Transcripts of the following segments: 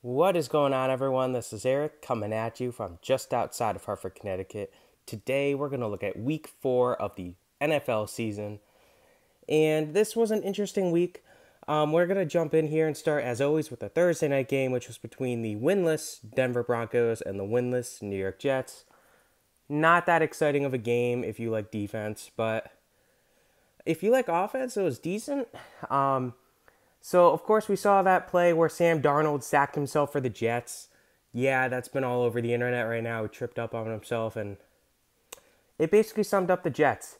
What is going on, everyone? This is Eric coming at you from just outside of Hartford, Connecticut. Today, we're going to look at week 4 of the NFL season. And this was an interesting week. We're going to jump in here and start, as always, with the Thursday night game, which was between the winless Denver Broncos and the winless New York Jets. Not that exciting of a game if you like defense, but if you like offense, it was decent. So, of course, we saw that play where Sam Darnold sacked himself for the Jets. Yeah, that's been all over the internet right now. He tripped up on himself, and it basically summed up the Jets.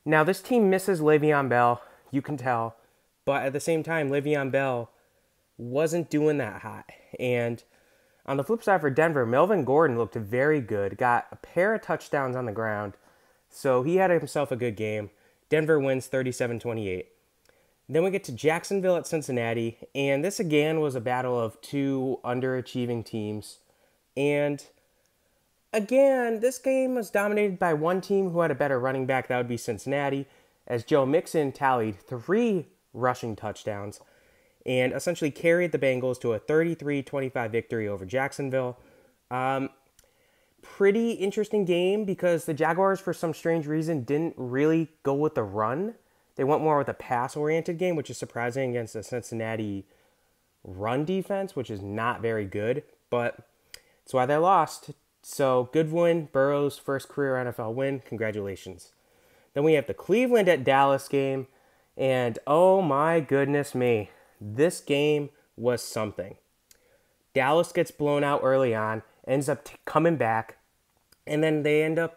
Now, this team misses Le'Veon Bell, you can tell, but at the same time, Le'Veon Bell wasn't doing that hot. And on the flip side for Denver, Melvin Gordon looked very good, got a pair of touchdowns on the ground, so he had himself a good game. Denver wins 37-28. Then we get to Jacksonville at Cincinnati, and this again was a battle of two underachieving teams. And again, this game was dominated by one team who had a better running back, that would be Cincinnati, as Joe Mixon tallied 3 rushing touchdowns and essentially carried the Bengals to a 33-25 victory over Jacksonville. Pretty interesting game because the Jaguars, for some strange reason, didn't really go with the run. They went more with a pass-oriented game, which is surprising against the Cincinnati run defense, which is not very good, but that's why they lost. So, good win. Burrow's first career NFL win. Congratulations. Then we have the Cleveland at Dallas game, and oh my goodness me, this game was something. Dallas gets blown out early on, ends up coming back, and then they end up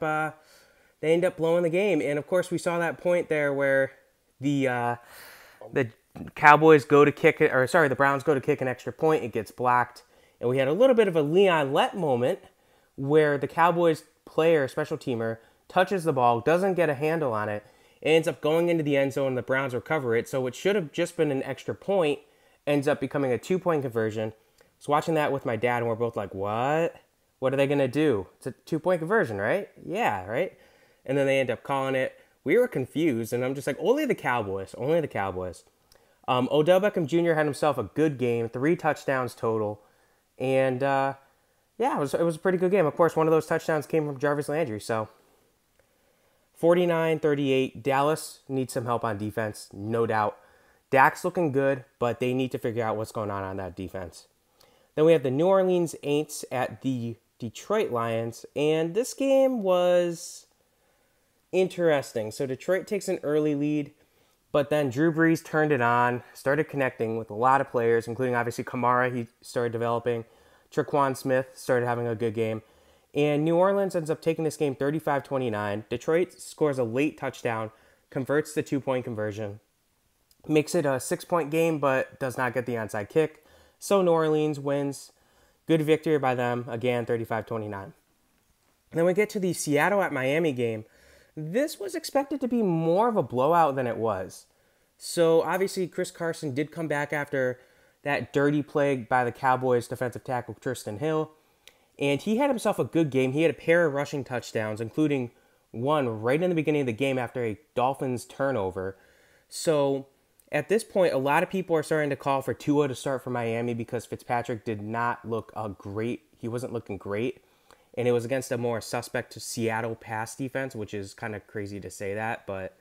blowing the game. And of course, we saw that point there where the Cowboys go to kick it, the Browns go to kick an extra point. It gets blocked, and we had a little bit of a Leon Lett moment where the Cowboys player, special teamer, touches the ball, doesn't get a handle on it, ends up going into the end zone, and the Browns recover it. So it should have just been an extra point, ends up becoming a 2-point conversion. I was watching that with my dad, and we're both like, what? What are they going to do? It's a 2-point conversion, right? Yeah, right? And then they end up calling it. We were confused, and I'm just like, only the Cowboys. Odell Beckham Jr. had himself a good game, 3 touchdowns total, and it was a pretty good game. Of course, one of those touchdowns came from Jarvis Landry, so 49-38. Dallas needs some help on defense, no doubt. Dak's looking good, but they need to figure out what's going on that defense. Then we have the New Orleans Saints at the Detroit Lions, and this game was interesting. So Detroit takes an early lead, but then Drew Brees turned it on, started connecting with a lot of players, including obviously Kamara. He started developing. Tre'Quan Smith started having a good game. And New Orleans ends up taking this game 35-29. Detroit scores a late touchdown, converts the 2-point conversion, makes it a 6-point game, but does not get the onside kick. So New Orleans wins. Good victory by them, again, 35-29. Then we get to the Seattle at Miami game. This was expected to be more of a blowout than it was. So obviously Chris Carson did come back after that dirty play by the Cowboys defensive tackle Tristan Hill. And he had himself a good game. He had a pair of rushing touchdowns, including one right in the beginning of the game after a Dolphins turnover. So at this point, a lot of people are starting to call for Tua to start for Miami because Fitzpatrick did not look great. He wasn't looking great. And it was against a more suspect Seattle pass defense, which is kind of crazy to say that, but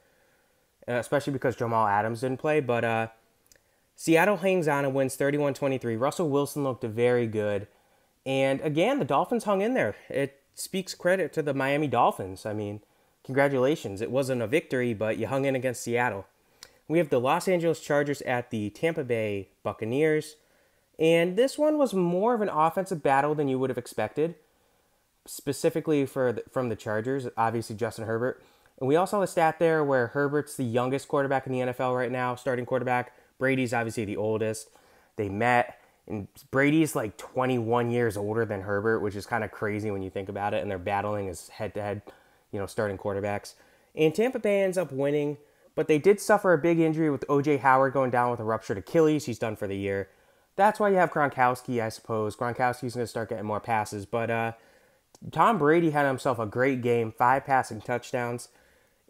especially because Jamal Adams didn't play. But Seattle hangs on and wins 31-23. Russell Wilson looked very good. And again, the Dolphins hung in there. It speaks credit to the Miami Dolphins. I mean, congratulations. It wasn't a victory, but you hung in against Seattle. We have the Los Angeles Chargers at the Tampa Bay Buccaneers. And this one was more of an offensive battle than you would have expected, specifically from the Chargers, obviously Justin Herbert. And we also saw the stat there where Herbert's the youngest quarterback in the NFL right now, starting quarterback. Brady's obviously the oldest. They met, and Brady's like 21 years older than Herbert, which is kind of crazy when you think about it, and they're battling as head-to-head, starting quarterbacks. And Tampa Bay ends up winning, but they did suffer a big injury with O.J. Howard going down with a ruptured Achilles. He's done for the year. That's why you have Gronkowski, I suppose. Gronkowski's going to start getting more passes, but Tom Brady had himself a great game, 5 passing touchdowns,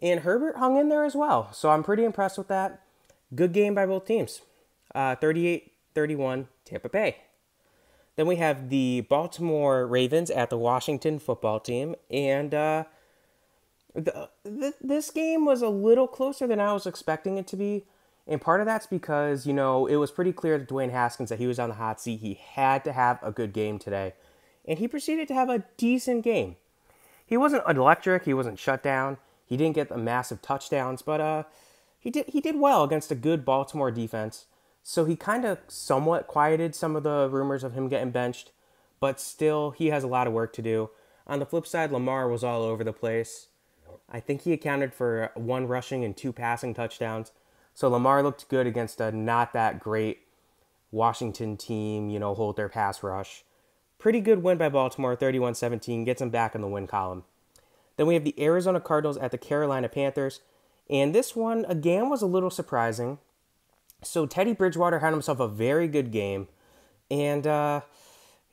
and Herbert hung in there as well. So I'm pretty impressed with that. Good game by both teams. 38-31, Tampa Bay. Then we have the Baltimore Ravens at the Washington football team. And this game was a little closer than I was expecting it to be. And part of that's because, it was pretty clear to Dwayne Haskins that he was on the hot seat. He had to have a good game today. And he proceeded to have a decent game. He wasn't electric. He wasn't shut down. He didn't get the massive touchdowns. But he did well against a good Baltimore defense. So he kind of somewhat quieted some of the rumors of him getting benched. But still, he has a lot of work to do. On the flip side, Lamar was all over the place. I think he accounted for 1 rushing and 2 passing touchdowns. So Lamar looked good against a not that great Washington team, hold their pass rush. Pretty good win by Baltimore, 31-17, gets them back in the win column. Then we have the Arizona Cardinals at the Carolina Panthers. And this one, again, was a little surprising. So Teddy Bridgewater had himself a very good game. And it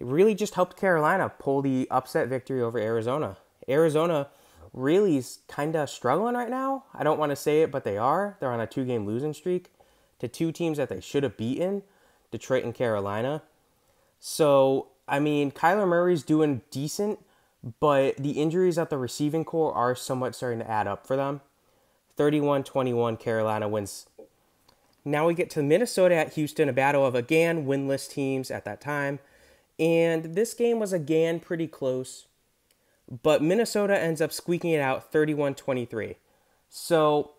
really just helped Carolina pull the upset victory over Arizona. Arizona really is kind of struggling right now. I don't want to say it, but they are. They're on a 2-game losing streak to 2 teams that they should have beaten, Detroit and Carolina. So, Kyler Murray's doing decent, but the injuries at the receiving core are somewhat starting to add up for them. 31-21, Carolina wins. Now we get to Minnesota at Houston, a battle of, again, winless teams at that time. And this game was, again, pretty close. But Minnesota ends up squeaking it out 31-23. So,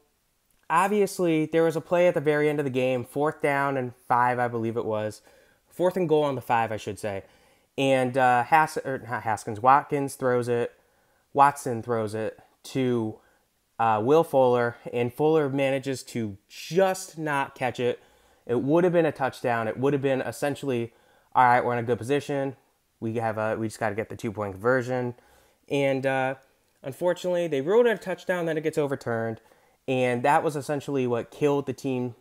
obviously, there was a play at the very end of the game, 4th down and 5, I believe it was. 4th and goal on the 5, I should say. And Watson throws it to Will Fuller, and Fuller manages to just not catch it. It would have been a touchdown. It would have been essentially, all right, we're in a good position. We just got to get the 2-point conversion. And unfortunately, they wrote a touchdown, then it gets overturned. And that was essentially what killed the team,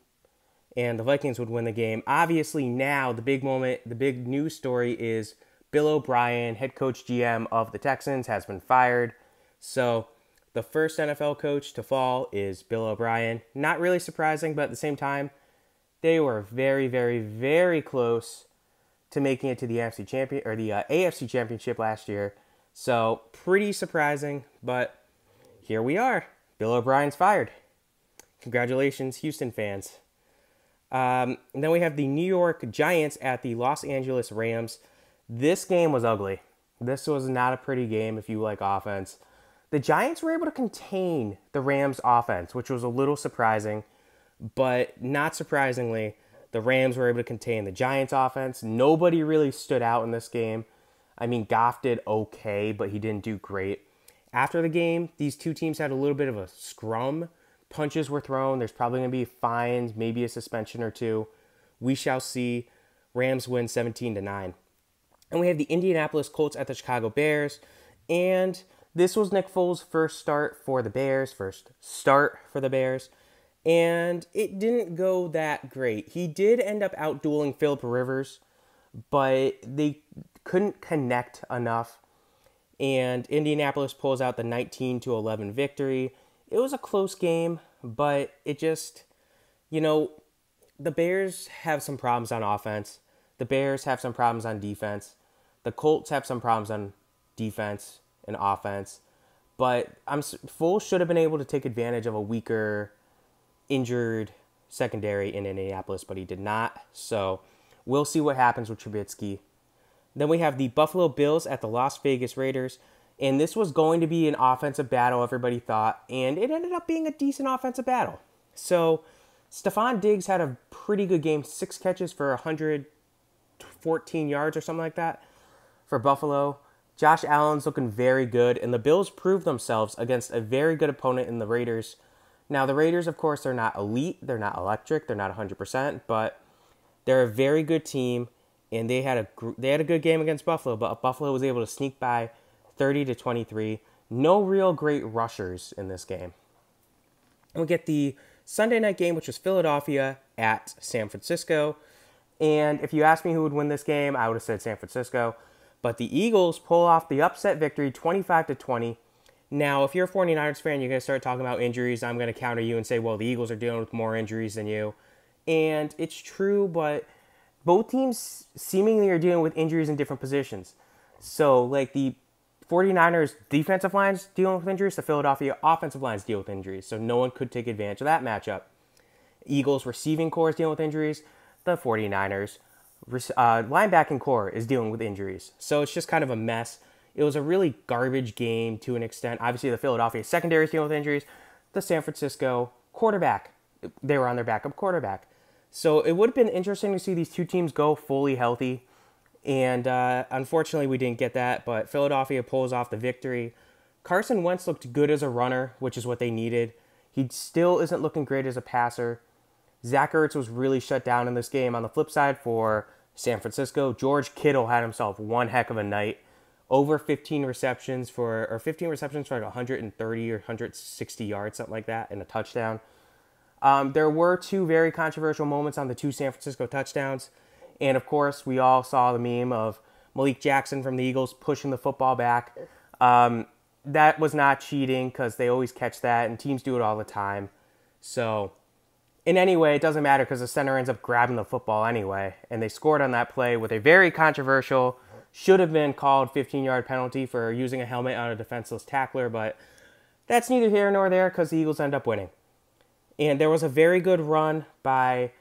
and the Vikings would win the game. Obviously, now the big moment, the big news story is Bill O'Brien, head coach GM of the Texans, has been fired. So the first NFL coach to fall is Bill O'Brien. Not really surprising, but at the same time, they were very, very, very close to making it to the AFC Championship last year. So, pretty surprising, but here we are. Bill O'Brien's fired. Congratulations, Houston fans. And then we have the New York Giants at the Los Angeles Rams. This game was ugly. This was not a pretty game if you like offense. The Giants were able to contain the Rams' offense, which was a little surprising, but not surprisingly, the Rams were able to contain the Giants' offense. Nobody really stood out in this game. Goff did okay, but he didn't do great. After the game, these two teams had a little bit of a scrum. Punches were thrown. There's probably going to be fines, maybe a suspension or 2. We shall see. Rams win 17-9. And we have the Indianapolis Colts at the Chicago Bears. And this was Nick Foles' first start for the Bears. And it didn't go that great. He did end up outdueling Phillip Rivers, but they couldn't connect enough, and Indianapolis pulls out the 19-11 victory. It was a close game, but it just, the Bears have some problems on offense. The Bears have some problems on defense. The Colts have some problems on defense and offense, but Foles should have been able to take advantage of a weaker, injured secondary in Indianapolis, but he did not. So we'll see what happens with Trubisky. Then we have the Buffalo Bills at the Las Vegas Raiders. And this was going to be an offensive battle, everybody thought. And it ended up being a decent offensive battle. So Stephon Diggs had a pretty good game. 6 catches for 114 yards or something like that for Buffalo. Josh Allen's looking very good. And the Bills proved themselves against a very good opponent in the Raiders. Now, the Raiders, of course, they're not elite. They're not electric. They're not 100%. But they're a very good team. And they had a good game against Buffalo, but Buffalo was able to sneak by 30-23. No real great rushers in this game. And we get the Sunday night game, which was Philadelphia at San Francisco. And if you asked me who would win this game, I would have said San Francisco. But the Eagles pull off the upset victory, 25-20. Now, if you're a 49ers fan, you're going to start talking about injuries. I'm going to counter you and say, well, the Eagles are dealing with more injuries than you. And it's true, but both teams seemingly are dealing with injuries in different positions. So, like the 49ers defensive lines dealing with injuries, the Philadelphia offensive lines deal with injuries. So no one could take advantage of that matchup. Eagles receiving core is dealing with injuries. The 49ers linebacking core is dealing with injuries. So it's just kind of a mess. It was a really garbage game to an extent. Obviously, the Philadelphia secondary is dealing with injuries. The San Francisco quarterback, they were on their backup quarterback. So it would have been interesting to see these two teams go fully healthy. And unfortunately, we didn't get that. But Philadelphia pulls off the victory. Carson Wentz looked good as a runner, which is what they needed. He still isn't looking great as a passer. Zach Ertz was really shut down in this game. On the flip side for San Francisco, George Kittle had himself one heck of a night. Over 15 receptions for like 130 or 160 yards, something like that, and a touchdown. There were two very controversial moments on the two San Francisco touchdowns. And, of course, we all saw the meme of Malik Jackson from the Eagles pushing the football back. That was not cheating because they always catch that, and teams do it all the time. So, in any way, it doesn't matter because the center ends up grabbing the football anyway. And they scored on that play with a very controversial, should have been called 15-yard penalty for using a helmet on a defenseless tackler. But that's neither here nor there because the Eagles end up winning. And there was a very good run by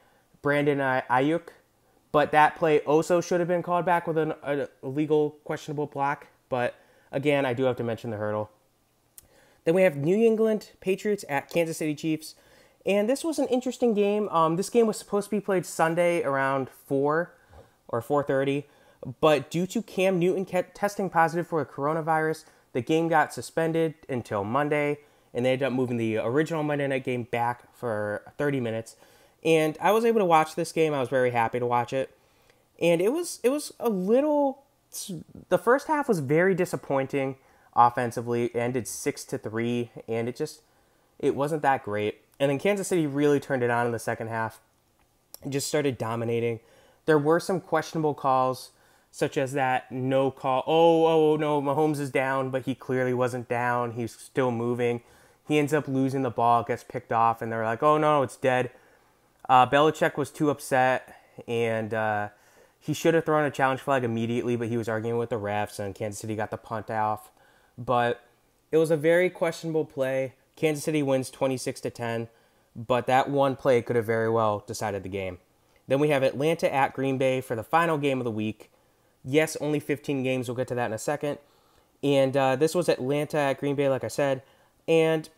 Brandon Ayuk. But that play also should have been called back with an illegal questionable block. But again, I do have to mention the hurdle. Then we have New England Patriots at Kansas City Chiefs. And this was an interesting game. This game was supposed to be played Sunday around 4 or 4:30. But due to Cam Newton testing positive for the coronavirus, the game got suspended until Monday. And they ended up moving the original Monday night game back for 30 minutes. And I was able to watch this game. I was very happy to watch it. And it was a little... The first half was very disappointing offensively. It ended 6-3. And it wasn't that great. And then Kansas City really turned it on in the second half. And just started dominating. There were some questionable calls, such as that no call. Oh, no, Mahomes is down, but he clearly wasn't down. He's still moving. He ends up losing the ball, gets picked off, and they're like, oh, no, it's dead. Belichick was too upset, and he should have thrown a challenge flag immediately, but he was arguing with the refs, and Kansas City got the punt off. But it was a very questionable play. Kansas City wins 26-10, but that one play could have very well decided the game. Then we have Atlanta at Green Bay for the final game of the week. Yes, only 15 games. We'll get to that in a second. And this was Atlanta at Green Bay, like I said. And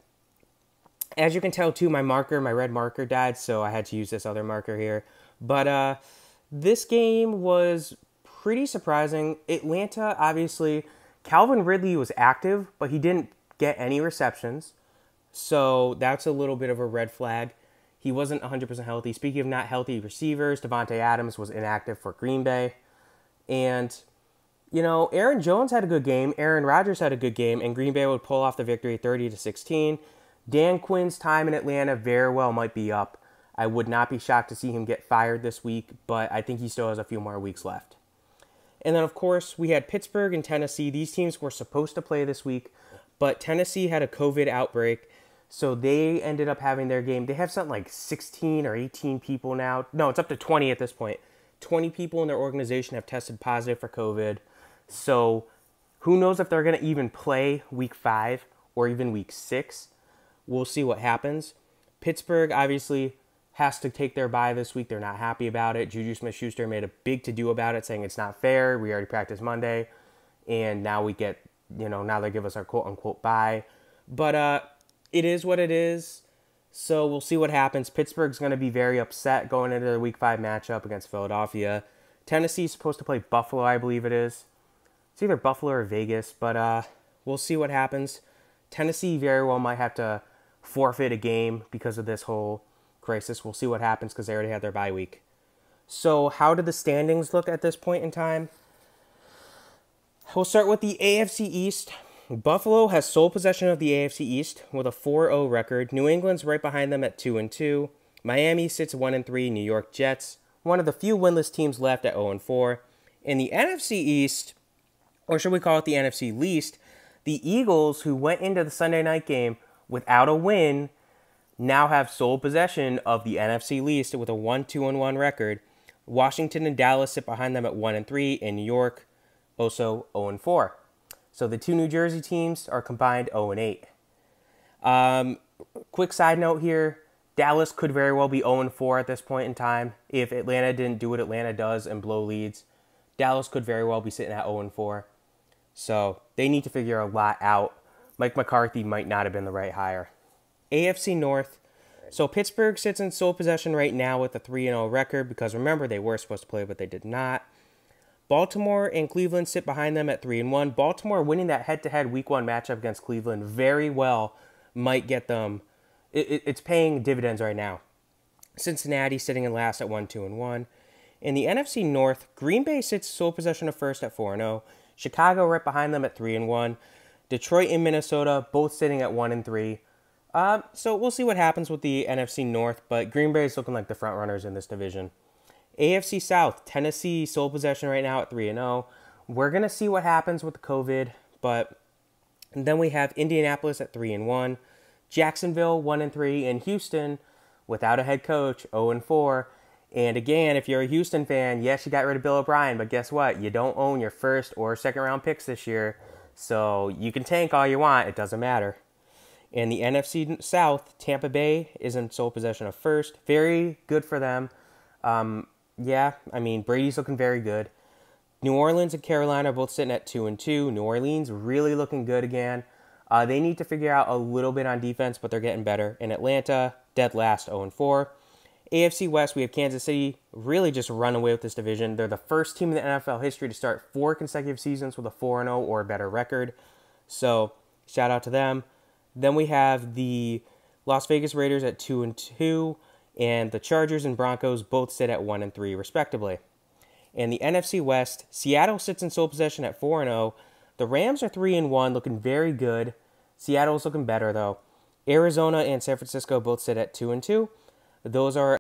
as you can tell, too, my red marker died, so I had to use this other marker here. But this game was pretty surprising. Atlanta, obviously, Calvin Ridley was active, but he didn't get any receptions. So that's a little bit of a red flag. He wasn't 100% healthy. Speaking of not healthy receivers, Devontae Adams was inactive for Green Bay. And, you know, Aaron Jones had a good game. Aaron Rodgers had a good game. And Green Bay would pull off the victory 30-16. Dan Quinn's time in Atlanta very well might be up. I would not be shocked to see him get fired this week, but I think he still has a few more weeks left. And then, of course, we had Pittsburgh and Tennessee. These teams were supposed to play this week, but Tennessee had a COVID outbreak, so they ended up having their game. They have something like 16 or 18 people now. No, it's up to 20 at this point. 20 people in their organization have tested positive for COVID. So who knows if they're going to even play week 5 or even week 6. We'll see what happens. Pittsburgh obviously has to take their bye this week. They're not happy about it. Juju Smith-Schuster made a big to-do about it, saying it's not fair. We already practiced Monday, and now we get, now they give us our quote-unquote bye. But it is what it is, so we'll see what happens. Pittsburgh's going to be very upset going into the Week 5 matchup against Philadelphia. Tennessee's supposed to play Buffalo, I believe it is. It's either Buffalo or Vegas, but we'll see what happens. Tennessee very well might have to forfeit a game because of this whole crisis. We'll see what happens because they already had their bye week. So how do the standings look at this point in time? We'll start with the AFC East. Buffalo has sole possession of the AFC East with a 4-0 record. New England's right behind them at 2-2. Miami sits 1-3. New York Jets, one of the few winless teams left, at 0-4. In the NFC East, or should we call it the NFC least, the Eagles, who went into the Sunday night game without a win, now have sole possession of the NFC least with a 1-2-1 record. Washington and Dallas sit behind them at 1-3, and New York also 0-4. So the two New Jersey teams are combined 0-8. Quick side note here, Dallas could very well be 0-4 at this point in time. If Atlanta didn't do what Atlanta does and blow leads, Dallas could very well be sitting at 0-4. So they need to figure a lot out. Mike McCarthy might not have been the right hire. AFC North. So Pittsburgh sits in sole possession right now with a 3-0 record because remember, they were supposed to play, but they did not. Baltimore and Cleveland sit behind them at 3-1. Baltimore winning that head-to-head Week 1 matchup against Cleveland very well might get them. It's paying dividends right now. Cincinnati sitting in last at 1-2-1. In the NFC North, Green Bay sits sole possession of first at 4-0. Chicago right behind them at 3-1. Detroit and Minnesota both sitting at 1-3. So we'll see what happens with the NFC North, but Green Bay is looking like the front runners in this division. AFC South, Tennessee sole possession right now at 3-0. We're going to see what happens with the COVID, but then we have Indianapolis at 3-1, Jacksonville 1-3, and Houston without a head coach 0-4. And again, if you're a Houston fan, yes, you got rid of Bill O'Brien, but guess what? You don't own your first or second round picks this year, so you can tank all you want. It doesn't matter. In the NFC South, Tampa Bay is in sole possession of first. Very good for them. Yeah, I mean, Brady's looking very good. New Orleans and Carolina are both sitting at 2-2. New Orleans really looking good again. They need to figure out a little bit on defense, but they're getting better. In Atlanta, dead last 0-4. AFC West, we have Kansas City really just run away with this division. They're the first team in the NFL history to start 4 consecutive seasons with a 4-0 or better record. So, shout out to them. Then we have the Las Vegas Raiders at 2-2, and the Chargers and Broncos both sit at 1-3, respectively. In the NFC West, Seattle sits in sole possession at 4-0. The Rams are 3-1, looking very good. Seattle's looking better, though. Arizona and San Francisco both sit at 2-2. Those are